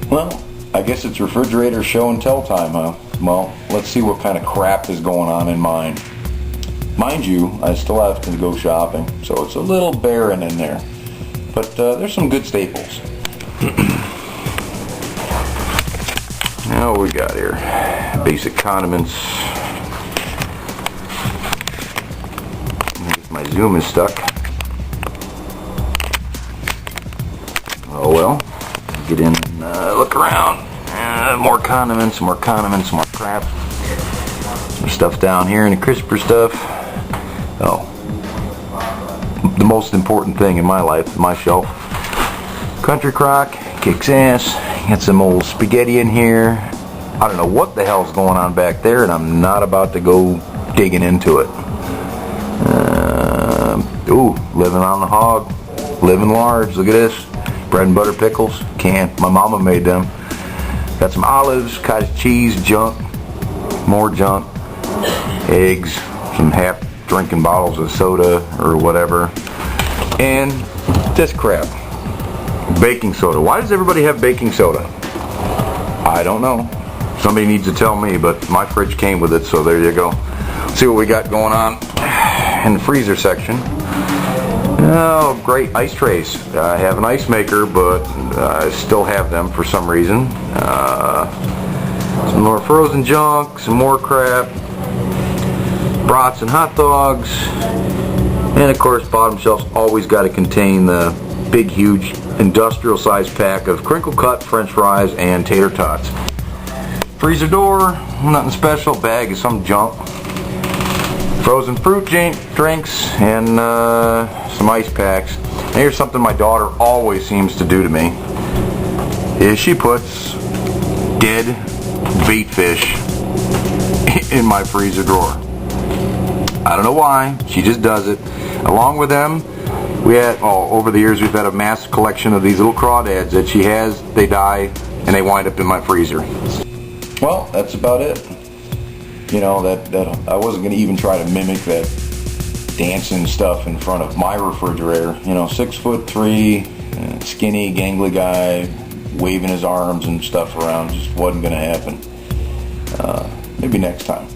Well, I guess it's refrigerator show and tell time, huh? Well, let's see what kind of crap is going on in mine. Mind you, I still have to go shopping, so it's a little barren in there. But there's some good staples. Now what we got here? Basic condiments. I guess my zoom is stuck. Oh well. Get in and look around. More condiments, more crap. Some stuff down here and the crisper stuff. Oh. The most important thing in my life, my shelf. Country crock, kicks ass. Got some old spaghetti in here. I don't know what the hell's going on back there, and I'm not about to go digging into it. Ooh, living on the hog. Living large, look at this. Bread and butter pickles, my mama made them. Got some olives, cottage cheese, junk, more junk, eggs, some half drinking bottles of soda or whatever, and this crap. Baking soda. Why does everybody have baking soda? I don't know. Somebody needs to tell me, but my fridge came with it, so there you go. See what we got going on in the freezer section. Oh, great ice trays. I have an ice maker, but I still have them for some reason. Some more frozen junk, some more crap, brats and hot dogs, and of course bottom shelf's always got to contain the big huge industrial sized pack of crinkle cut french fries and tater tots. Freezer door, nothing special, bag of some junk. Frozen fruit drinks and some ice packs. And here's something my daughter always seems to do to me, is she puts dead bait fish in my freezer drawer. I don't know why, she just does it. Along with them, over the years we've had a mass collection of these little crawdads that she has. They die and they wind up in my freezer. Well, that's about it. You know, that I wasn't going to even try to mimic that dancing stuff in front of my refrigerator. You know, 6'3", skinny, gangly guy, waving his arms and stuff around. Just wasn't going to happen. Maybe next time.